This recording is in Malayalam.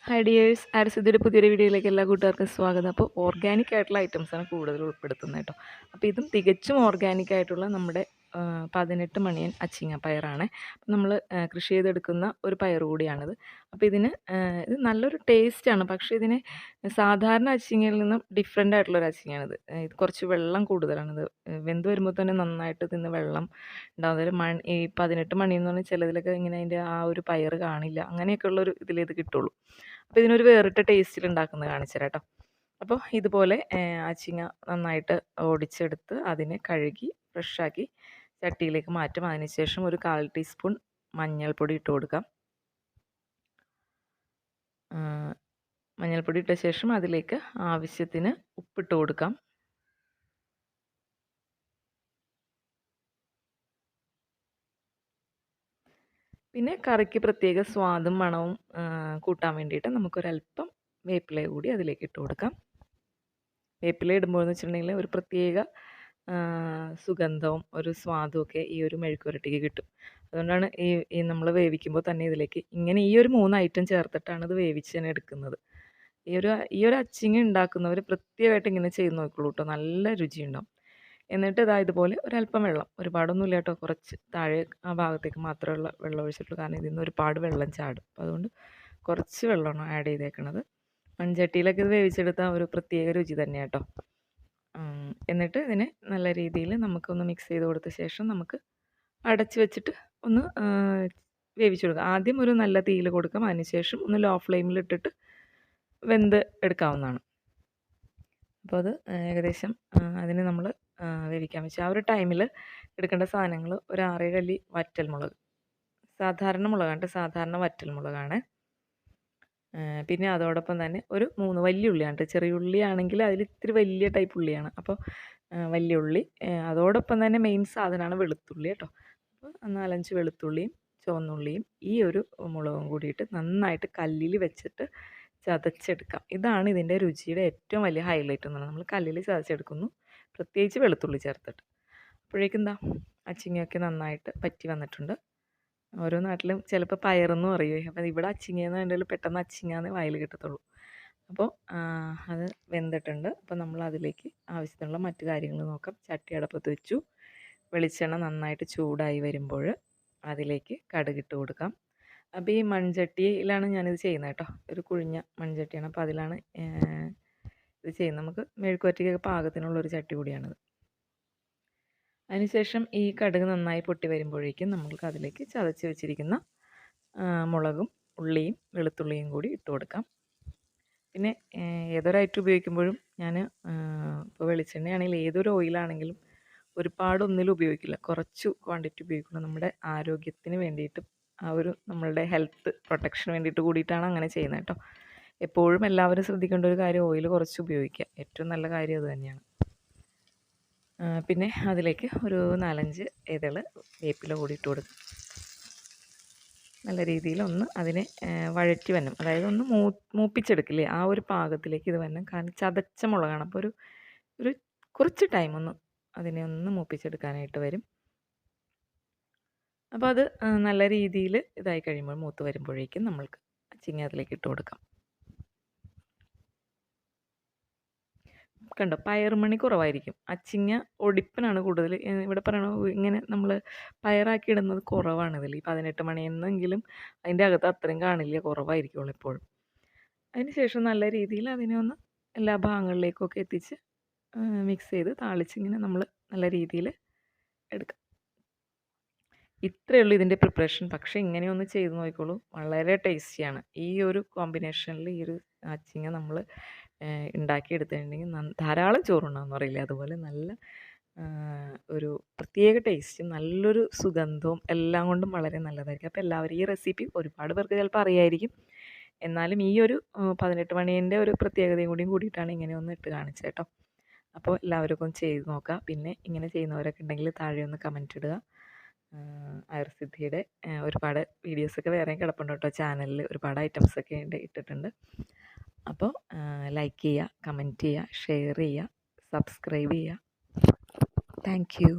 ഹായ് ഡിയേഴ്സ്, ആരസിദ്ധിയുടെ പുതിയൊരു വീഡിയോയിലേക്ക് എല്ലാ കൂട്ടുകാർക്കും സ്വാഗതം. അപ്പോൾ ഓർഗാനിക് ആയിട്ടുള്ള ഐറ്റംസാണ് കൂടുതൽ ഉൾപ്പെടുത്തുന്നത് കേട്ടോ. അപ്പോൾ ഇതും തികച്ചും ഓർഗാനിക് ആയിട്ടുള്ള നമ്മുടെ 18 മണിയൻ അച്ചിങ്ങ പയറാണ്. അപ്പോൾ നമ്മൾ കൃഷി ചെയ്തെടുക്കുന്ന ഒരു പയർ കൂടിയാണിത്. അപ്പോൾ ഇത് നല്ലൊരു ടേസ്റ്റാണ്. പക്ഷേ ഇതിന് സാധാരണ അച്ചിങ്ങയിൽ നിന്നും ഡിഫറെൻ്റ് ആയിട്ടുള്ളൊരു അച്ചിങ്ങയാണിത്. ഇത് കുറച്ച് വെള്ളം കൂടുതലാണിത്. വെന്ത് വരുമ്പോൾ തന്നെ നന്നായിട്ട് ഇതിന് വെള്ളം ഉണ്ടാകുന്നത്. ഈ 18 മണി എന്ന് പറഞ്ഞാൽ ചിലതിലൊക്കെ ഇങ്ങനെ അതിൻ്റെ ആ ഒരു പയർ കാണില്ല, അങ്ങനെയൊക്കെയുള്ളൊരു ഇതിലിത് കിട്ടുള്ളൂ. അപ്പോൾ ഇതിനൊരു വേറിട്ട ടേസ്റ്റിൽ ഉണ്ടാക്കുന്നത് കാണിച്ചു തരാം കേട്ടോ. അപ്പോൾ ഇതുപോലെ അച്ചിങ്ങ നന്നായിട്ട് ഒടിച്ചെടുത്ത് അതിനെ കഴുകി ഫ്രഷാക്കി ചട്ടിയിലേക്ക് മാറ്റും. അതിനുശേഷം ഒരു 1/4 ടീസ്പൂൺ മഞ്ഞൾപ്പൊടി ഇട്ട് കൊടുക്കാം. മഞ്ഞൾപ്പൊടി ഇട്ട ശേഷം അതിലേക്ക് ആവശ്യത്തിന് ഉപ്പിട്ട് കൊടുക്കാം. പിന്നെ കറിക്ക് പ്രത്യേക സ്വാദും മണവും കൂട്ടാൻ വേണ്ടിയിട്ട് നമുക്കൊരല്പം വേപ്പില കൂടി അതിലേക്ക് ഇട്ട് കൊടുക്കാം. വേപ്പില ഇടുമ്പോൾ എന്ന് വെച്ചിട്ടുണ്ടെങ്കിൽ ഒരു പ്രത്യേക സുഗന്ധവും ഒരു സ്വാദും ഒക്കെ ഈ ഒരു മെഴുക്കുവരട്ടിക്ക് കിട്ടും. അതുകൊണ്ടാണ് ഈ നമ്മൾ വേവിക്കുമ്പോൾ തന്നെ ഇതിലേക്ക് ഇങ്ങനെ ഈ ഒരു 3 ഐറ്റം ചേർത്തിട്ടാണ് ഇത് വേവിച്ച് തന്നെ എടുക്കുന്നത്. ഈ ഒരു അച്ചിങ്ങ ഉണ്ടാക്കുന്നവർ പ്രത്യേകമായിട്ട് ഇങ്ങനെ ചെയ്ത് നോക്കുള്ളൂ കേട്ടോ, നല്ല രുചിയുണ്ടാവും. എന്നിട്ട് ഇതുപോലെ ഒരല്പം വെള്ളം, ഒരുപാടൊന്നും ഇല്ല കേട്ടോ, കുറച്ച് താഴെ ആ ഭാഗത്തേക്ക് മാത്രമുള്ള വെള്ളം ഒഴിച്ചിട്ടുള്ളൂ. കാരണം ഇതിൽ നിന്ന് ഒരുപാട് വെള്ളം ചാടും. അപ്പോൾ അതുകൊണ്ട് കുറച്ച് വെള്ളമാണ് ആഡ് ചെയ്തേക്കണത്. മൺചട്ടിയിലൊക്കെ ഇത് വേവിച്ചെടുത്താൽ ഒരു പ്രത്യേക രുചി തന്നെയാണ് കേട്ടോ. എന്നിട്ട് ഇതിനെ നല്ല രീതിയിൽ നമുക്കൊന്ന് മിക്സ് ചെയ്ത് കൊടുത്ത ശേഷം നമുക്ക് അടച്ച് വെച്ചിട്ട് ഒന്ന് വേവിച്ച് കൊടുക്കാം. ആദ്യം ഒരു നല്ല തീയിൽ കൊടുക്കാം, അതിനുശേഷം ഒന്ന് ലോ ഫ്ലെയിമിൽ ഇട്ടിട്ട് വെന്ത് എടുക്കാവുന്നതാണ്. അപ്പോൾ അത് ഏകദേശം അതിന് നമ്മൾ വേവിക്കാൻ വെച്ച് ആ ഒരു ടൈമിൽ എടുക്കേണ്ട സാധനങ്ങൾ ഒരു 6-7 അല്ലി വറ്റൽമുളക്, സാധാരണ മുളകാണ്, സാധാരണ വറ്റൽമുളകാണ്. പിന്നെ അതോടൊപ്പം തന്നെ ഒരു 3 വലിയ ഉള്ളിയാണ്. ചെറിയ ഉള്ളിയാണെങ്കിൽ അതിൽ ഇത്തിരി വലിയ ടൈപ്പ് ഉള്ളിയാണ്. അപ്പോൾ വലിയ ഉള്ളി, അതോടൊപ്പം തന്നെ മെയിൻ സാധനമാണ് വെളുത്തുള്ളി കേട്ടോ. അപ്പോൾ 4-5 വെളുത്തുള്ളിയും ചുവന്നുള്ളിയും ഈ ഒരു മുളകും കൂടിയിട്ട് നന്നായിട്ട് കല്ലിൽ വെച്ചിട്ട് ചതച്ചെടുക്കാം. ഇതാണ് ഇതിൻ്റെ രുചിയുടെ ഏറ്റവും വലിയ ഹൈലൈറ്റ് എന്ന് പറയുന്നത്. നമ്മൾ കല്ലിൽ ചതച്ചെടുക്കുന്നു, പ്രത്യേകിച്ച് വെളുത്തുള്ളി ചേർത്തിട്ട്. അപ്പോഴേക്കും അച്ചിങ്ങയൊക്കെ നന്നായിട്ട് പറ്റി വന്നിട്ടുണ്ട്. ഓരോ നാട്ടിലും ചിലപ്പോൾ പയറെന്ന് പറയുമേ, അപ്പം ഇവിടെ അച്ചിങ്ങയെന്ന് കണ്ടാൽ പെട്ടെന്ന് അച്ചിങ്ങയെന്ന് വായിൽ കിട്ടത്തുള്ളൂ. അപ്പോൾ അത് വെന്തിട്ടുണ്ട്. അപ്പോൾ നമ്മൾ അതിലേക്ക് ആവശ്യത്തിനുള്ള മറ്റു കാര്യങ്ങൾ നോക്കാം. ചട്ടി അടപ്പത്ത് വെച്ചു. വെളിച്ചെണ്ണ നന്നായിട്ട് ചൂടായി വരുമ്പോൾ അതിലേക്ക് കടുകിട്ട് കൊടുക്കാം. അപ്പോൾ ഈ മൺചട്ടിയിലാണ് ഞാനിത് ചെയ്യുന്നത് കേട്ടോ. ഒരു കുഴിഞ്ഞ മൺചട്ടിയാണ്. അപ്പോൾ അതിലാണ് ഇത് ചെയ്യുന്നത്. നമുക്ക് മെഴുക്കുവരട്ടിക്കൊക്കെ പാകത്തിനുള്ളൊരു ചട്ടി കൂടിയാണിത്. അതിനുശേഷം ഈ കടുക് നന്നായി പൊട്ടി വരുമ്പോഴേക്കും നമ്മൾക്ക് അതിലേക്ക് ചതച്ച് വെച്ചിരിക്കുന്ന മുളകും ഉള്ളിയും വെളുത്തുള്ളിയും കൂടി ഇട്ട് കൊടുക്കാം. പിന്നെ ഏതൊരു ഐറ്റം ഉപയോഗിക്കുമ്പോഴും ഞാൻ ഇപ്പോൾ വെളിച്ചെണ്ണയാണെങ്കിലും ഏതൊരു ഓയിലാണെങ്കിലും ഒരുപാട് ഒന്നിലും ഉപയോഗിക്കില്ല, കുറച്ച് ക്വാണ്ടിറ്റി ഉപയോഗിക്കുള്ളൂ. നമ്മുടെ ആരോഗ്യത്തിന് വേണ്ടിയിട്ട്, ആ ഒരു നമ്മളുടെ ഹെൽത്ത് പ്രൊട്ടക്ഷന് വേണ്ടിയിട്ട് കൂടിയിട്ടാണ് അങ്ങനെ ചെയ്യുന്നത് കേട്ടോ. എപ്പോഴും എല്ലാവരും ശ്രദ്ധിക്കേണ്ട ഒരു കാര്യം, ഓയിൽ കുറച്ച് ഉപയോഗിക്കുക, ഏറ്റവും നല്ല കാര്യം അത് തന്നെയാണ്. പിന്നെ അതിലേക്ക് ഒരു 4-5 ഇതൾ വേപ്പില കൂടി ഇട്ട് കൊടുക്കും. നല്ല രീതിയിൽ ഒന്ന് അതിനെ വഴറ്റി വരണം, അതായത് ഒന്ന് മൂപ്പിച്ചെടുക്കില്ലേ, ആ ഒരു പാകത്തിലേക്ക് ഇത് വരണം. കാരണം ചതച്ച മുളകാണ്, അപ്പോൾ ഒരു കുറച്ച് ടൈം ഒന്ന് അതിനെ ഒന്ന് മൂപ്പിച്ചെടുക്കാനായിട്ട് വരും. അപ്പോൾ അത് നല്ല രീതിയിൽ ഇതായി കഴിയുമ്പോൾ, മൂത്ത് വരുമ്പോഴേക്കും നമ്മൾക്ക് അച്ചിങ്ങ അതിലേക്ക് ഇട്ട് കൊടുക്കാം. കണ്ടോ, പയറുമണി കുറവായിരിക്കും, അച്ചിങ്ങ ഒടിപ്പനാണ് കൂടുതൽ. ഇവിടെ പറയണ ഇങ്ങനെ നമ്മൾ പയറാക്കി ഇടുന്നത് കുറവാണ് ഇതിൽ. ഈ 18 മണി എന്നെങ്കിലും അതിൻ്റെ അകത്ത് അത്രയും കാണില്ല, കുറവായിരിക്കുള്ളൂ എപ്പോഴും. അതിന് ശേഷം നല്ല രീതിയിൽ അതിനെ ഒന്ന് എല്ലാ ഭാഗങ്ങളിലേക്കൊക്കെ എത്തിച്ച് മിക്സ് ചെയ്ത് താളിച്ചിങ്ങനെ നമ്മൾ നല്ല രീതിയിൽ എടുക്കാം. ഇത്രയേ ഉള്ളൂ ഇതിൻ്റെ പ്രിപ്പറേഷൻ. പക്ഷേ ഇങ്ങനെയൊന്ന് ചെയ്ത് നോക്കിക്കോളൂ, വളരെ ടേസ്റ്റിയാണ്. ഈ ഒരു കോമ്പിനേഷനിൽ ഈ ഒരു അച്ചിങ്ങ നമ്മൾ ഉണ്ടാക്കിയെടുത്തിട്ടുണ്ടെങ്കിൽ ധാരാളം ചോറുണ്ടാകുമെന്ന് പറയില്ലേ, അതുപോലെ നല്ല ഒരു പ്രത്യേക ടേസ്റ്റും നല്ലൊരു സുഗന്ധവും എല്ലാം കൊണ്ടും വളരെ നല്ലതായിരിക്കും. അപ്പോൾ എല്ലാവരും ഈ റെസിപ്പി ഒരുപാട് പേർക്ക് ചിലപ്പോൾ അറിയായിരിക്കും, എന്നാലും ഈ ഒരു 18 മണീൻ്റെ ഒരു പ്രത്യേകതയും കൂടിയിട്ടാണ് ഇങ്ങനെ ഒന്ന് ഇട്ട് കാണിച്ചത് കേട്ടോ. അപ്പോൾ എല്ലാവരും ഒന്ന് ചെയ്ത് നോക്കുക. പിന്നെ ഇങ്ങനെ ചെയ്യുന്നവരൊക്കെ ഉണ്ടെങ്കിൽ താഴെ ഒന്ന് കമൻറ്റ് ഇടുക. ആയുർസിദ്ധിയുടെ ഒരുപാട് വീഡിയോസൊക്കെ വേറെയും കിടപ്പുണ്ട് കേട്ടോ ചാനലിൽ, ഒരുപാട് ഐറ്റംസൊക്കെ ഇട്ടിട്ടുണ്ട്. അപ്പോൾ ലൈക്ക് ചെയ്യുക, കമൻറ്റ് ചെയ്യുക, ഷെയർ ചെയ്യുക, സബ്സ്ക്രൈബ് ചെയ്യുക. Thank you.